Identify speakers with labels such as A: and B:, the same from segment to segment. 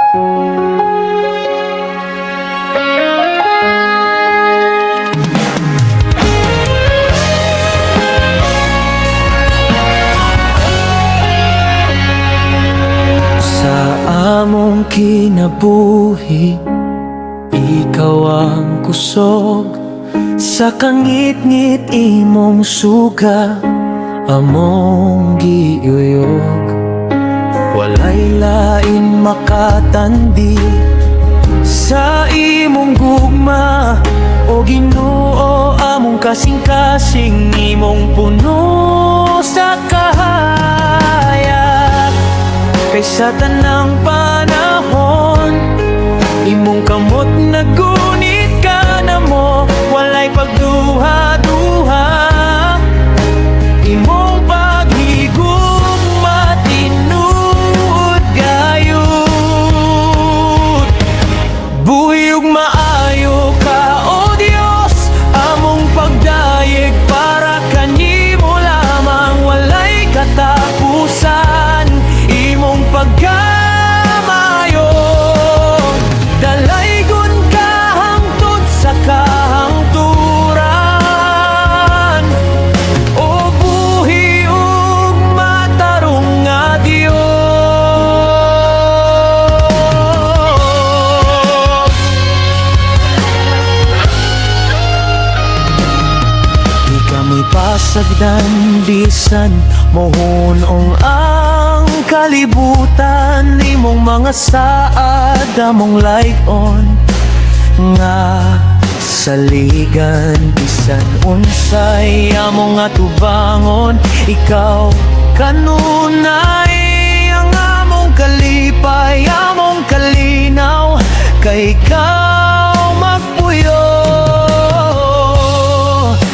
A: Sa among kinabuhi, ikaw ang kusog. Sa kangit-ngit imong suga, among giuyog. Walay lain makatandi sa imong gugma, o Ginoo among kasing-kasing, imong puno sa kahayag. Kay sa tanang panahon, imong kamot nagunit ka na mo. Walay pagduha-duha, imong paghigugma tinuod gayud. Buhi ug maayo ka, O Dios, among pagdayeg para kanimo lamang. Walay katapusan, imong pagkamayo. Dalaygon ka hangtod sa kahangturan, o buhi ug matarong nga Dios. Di kami pasagdan bisan mohunong ang kalibutan, imong mga saad among layon nga saligan. Bisan unsay among atubangon, ikaw kanunay ang among kalipay, among kalinaw. Kay ikaw magpuyo,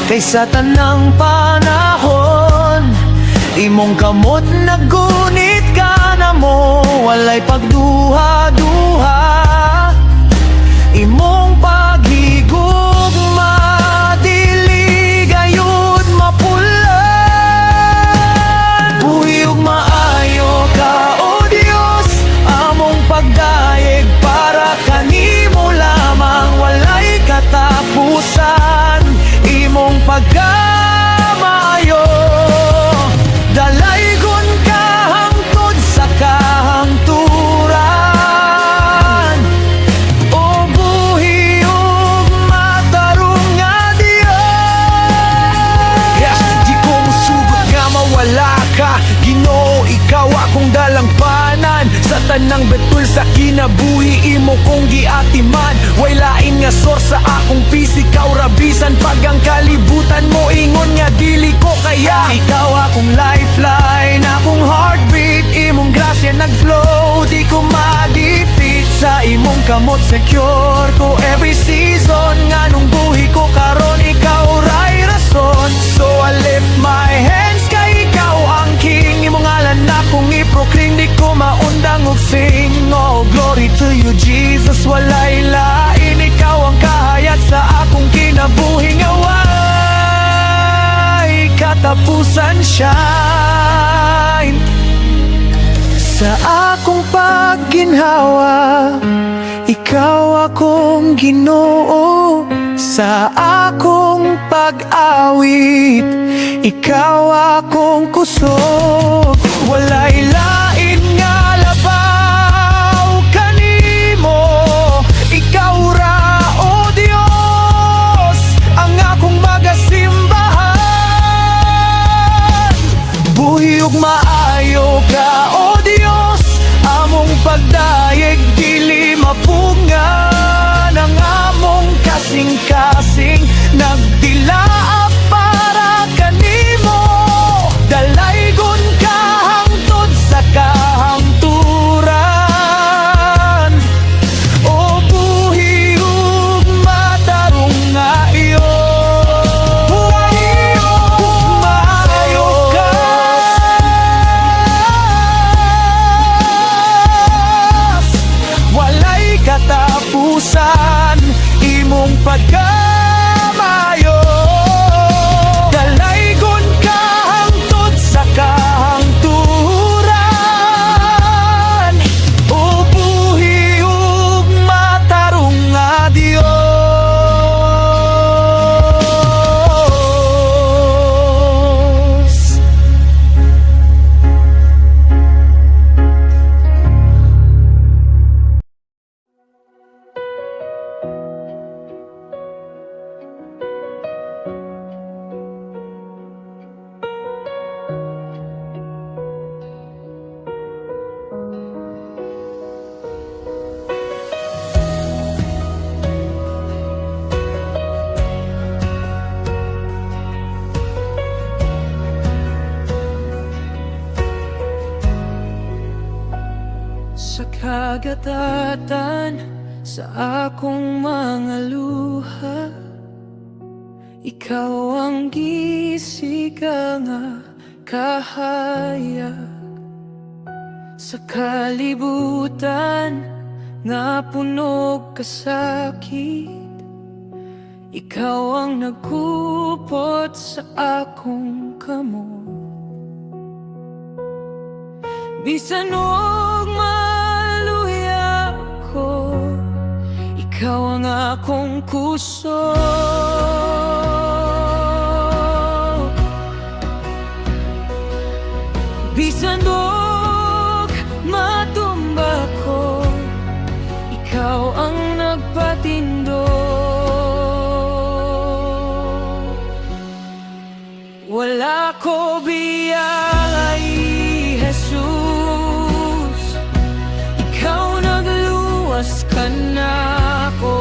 A: kay sa tanang panahon, imong kamot nagunit ka na mo. Walay pagduha-duha, imong paghigugma dili gayud mapulan. Buhi ug maayo ka, O Dios, among pagdayeg para kanimo lamang. Walay katapusan, imong pagkamayo. Dalaygon ka hangtod sa kahangturan, o buhi ug matarong nga Dios.
B: Yes, di ko musubot nga mawala ka, Ginoo, ikaw akong dalangpanan. Sa tanang betul sa kinabuhi, imo kong giatiman. Way lain nga source sa akong pisikaw rabisan. Pag ang kalibutan mo ingon nga dili ko kaya,
A: Ikaw akong lifeline, akong heartbeat, imong grasya nag-flow. Di ko ma-defeat, sa imong kamot secure ko every season. Nga nung buhi ko karon, ikaw ray rason. So I lift my hands kay ikaw ang king. Imong ngalan akong i-proclaim, di ko maundang og sing. Oh, glory to you Jesus, walay lain. Ikaw ang kahayag sa akong kinabuhi, nga way katapusan shine. Sa akong pagginhawa, ikaw akong Ginoo. Sa akong pag-awit, ikaw akong kusog. Walay lain nga labaw kanimo, ikaw ra, O Dios, ang akong magasimbahan. Buhi ug maayo ka, O Dios, among pagdayeg dili mapungan. Ang among kasing-kasing nagdilaap para kanimo. Dalaygon ka hangtod sa Sa kagatatan, sa akong mga luha, ikaw ang gisika nga kahayag. Sa kalibutan nga punog kasakit, ikaw ang nagkupot sa akong kamot. Bisan og maluya ko, ikaw ang akong kuso. Bisan og matumba ko, ikaw ang nagpatindog. Wala ko biyay, Jesus, ikaw nagluwas ka na ko.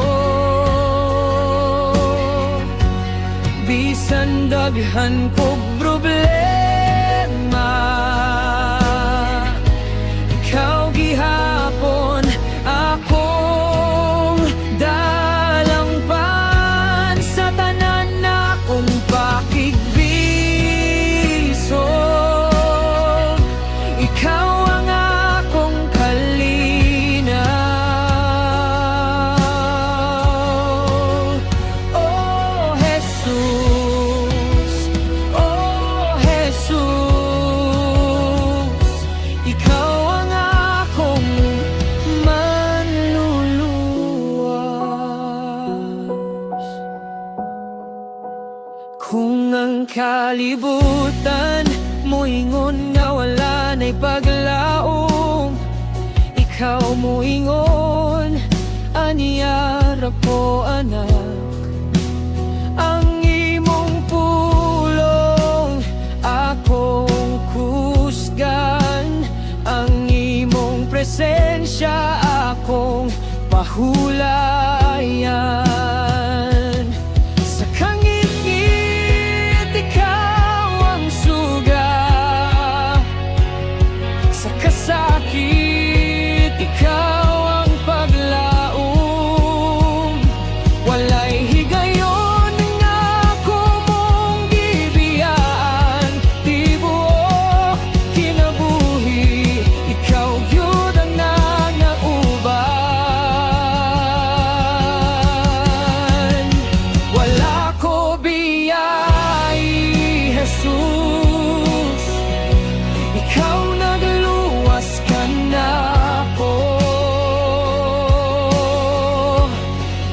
A: Bisan daghan ko problema, ikaw gihapon akong dalangpan. Sa tanan na kong pakigbiso, ikaw ang akong kalinaw. Oh Jesus, oh Jesus, ikaw ang akong manluluwas. Kung ang kalibutan moingon nga wala na'y paglaom, ikaw moingon, aniyara ko anak. Ang imong pulong akong kusgan, ang imong presensya akong pahulayan. Sa kangit-ngit ikaw ang suga, sa kasakit ikaw ang paglaom. Walay higayon nga ako mong gibiyaan, di buok kinabuhi, ikaw gyud ang nangauban. Wala ko biyay, Jesus, ikaw nagluwas ka na ko.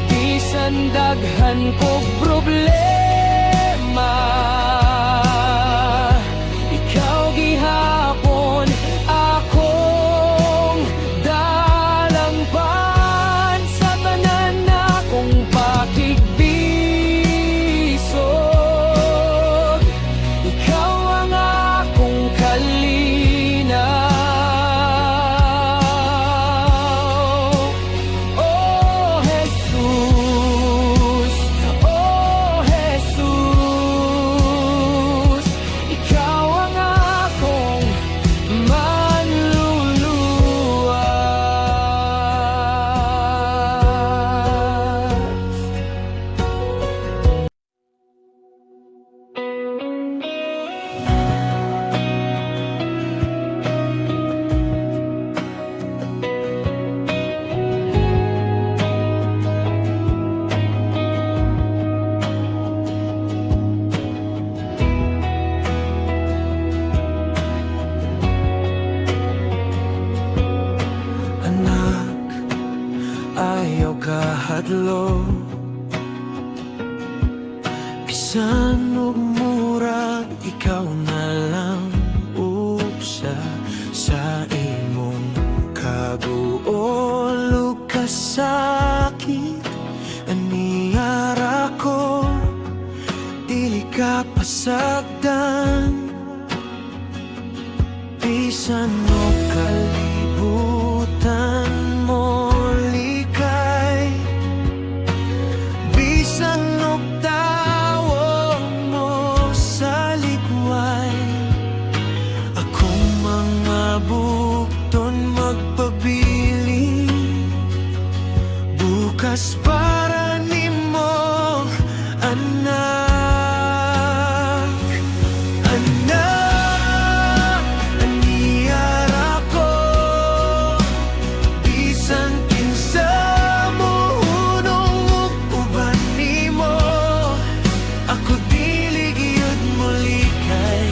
A: Bisan daghan ko problema, ikaw gihapon akong dalangpan. Sa tanan na kong pakigbisog, ikaw ang akong kalinaw. Oh Jesus, oh Jesus, ikaw ang akong manluluwas. Anak, ayaw kahadlo, bisan og murag ikaw na lang usa. Sa imong kaguol ug kasakit, aniyara ko, dili ka pasagdan. Bisan og kalibutan mo likay, bisan og tawag mo sa likway, akong mga bukton magpabigay.
B: Kas para nimo, anak. Anak, aniyara ko, bisan kinsa mo hunong ug uban nimo. Ako dili gyud mo likay,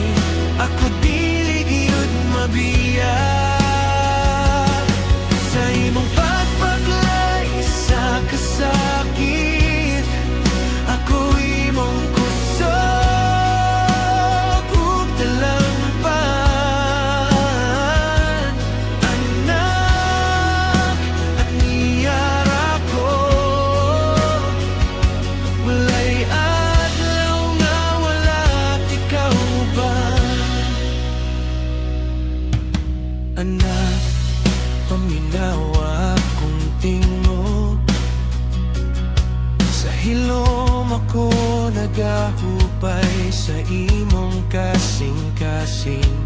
B: ako dili gyud mabiyag. Sa imong pagpaglay sa kasakit, ako imong kusog ug talampan. Anak, aniyara ko, walay adlaw nga wala't ikaw ba. Anak, paminawa kong tingog, sa hilom ako nagahupay sa imong kasing-kasing.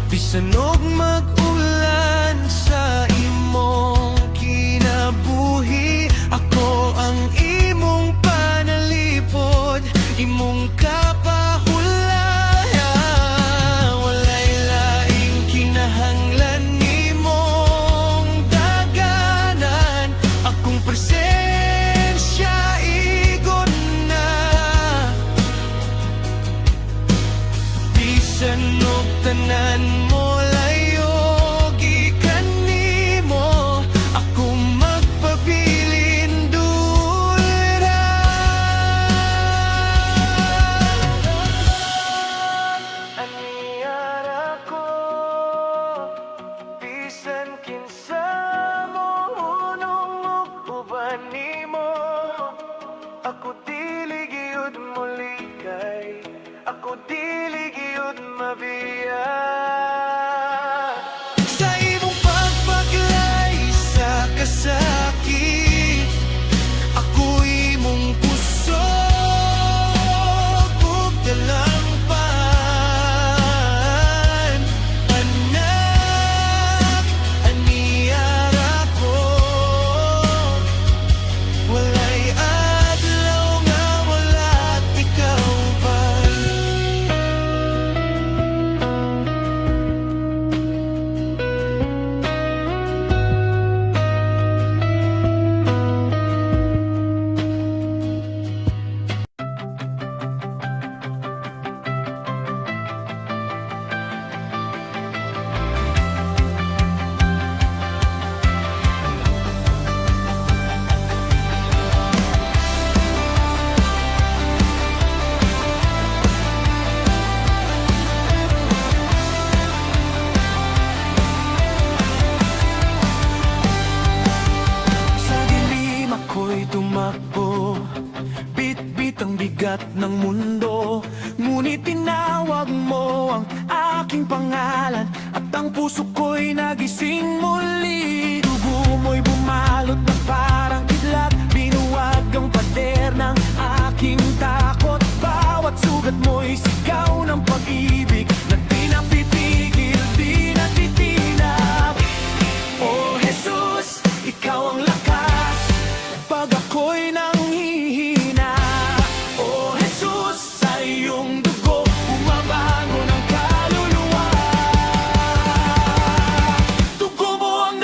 B: Bisan og mag-ulan sa imong kinabuhi, ako ang imong panalipod, imong kapahulaya. Walay laing kinahanglan nimong daganan, akong presensya igon na. Bisan og tanan mo layo gikan nimo, ako magpabilin dulra. Aniyara ko, bisan kinsa mo hunong ug uban nimo. Ako dili gyud mo likay, ako dili gyud mabiyag. Sa imong pagpaglay sa kasakit, ako imong kusog ug talampan. Anak, aniyara ko, walay adlaw nga wala't ikaw ba. Sa dilim ako'y tumakbo, bit-bit ang bigat ng mundo. Ngunit tinawag mo ang aking pangalan, at ang puso ko'y nagising muli. Dugo mo'y bumalot na parang kidlat, binuwag ang pader ng aking takot. Bawat sugat mo'y sigaw ng pag-ibig na di napipigil, di natitinag. Oh Jesus, ikaw ang lakas pag ako'y nanghihina. Oh Jesus, sa iyong dugo bumabangon ang kaluluwa. Dugo mo ang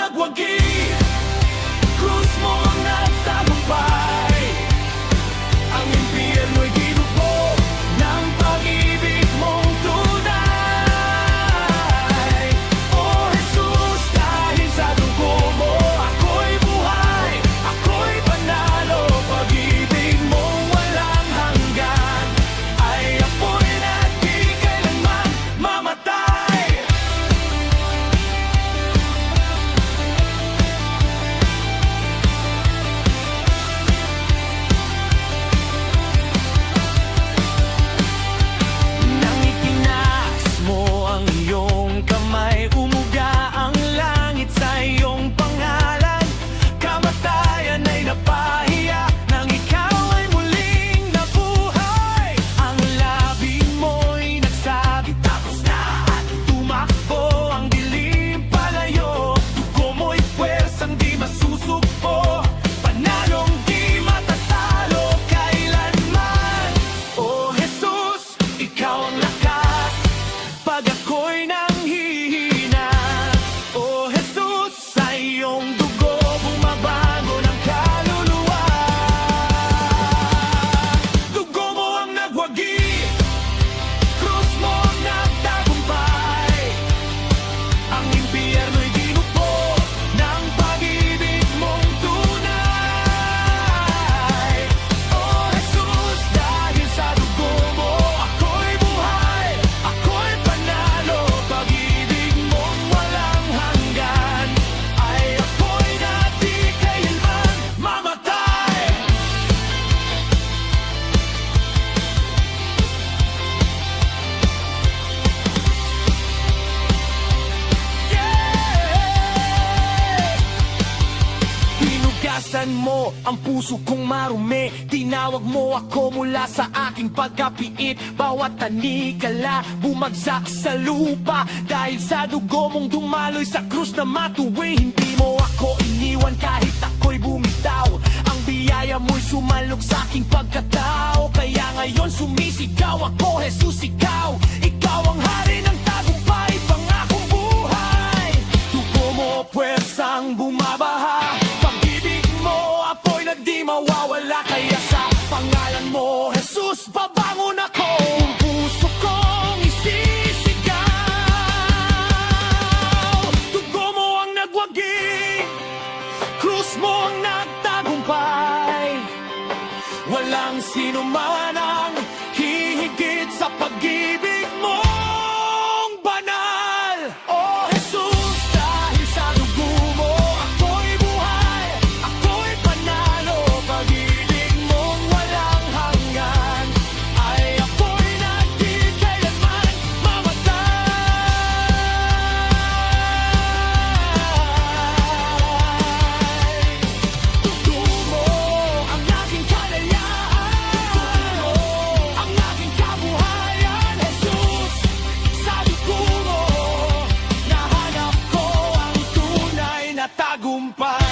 B: Pinunasan mo ang puso kong marumi. Tinawag mo ako mula sa aking pagkapiit. Bawat tanikala bumagsak sa lupa dahil sa dugo mong dumaloy sa krus na matuwi. Hindi mo ako iniwan kahit ako'y bumitaw. Ang biyaya mo'y sumalok sa aking pagkatao. Kaya ngayon sumisigaw ako, Jesus, ikaw. Ikaw ang hari ng tagumpay, pangakong buhay. Dugo mo puwersang bumabaha. Pag-ibig mo apoy na di mawawala. Kaya sa pangalan mo, Jesus, babangon ako. Ang puso kong isisigaw. Dugo mo ang nagwagi, krus mo ang nagtagumpay. Walang sino man ang hihigit sa pag-ibig mong banal. Oh Jesus, dahil sa dugo mo ako'y buhay, ako'y panalo. Pag-ibig mong walang hanggan ay ako'y na di kailanman mamatay. Dugo mo ang aking kalayaan, ang aking kabuhayan, Jesus. Sa dugo mo nahanap ko ang tunay na tagumpay.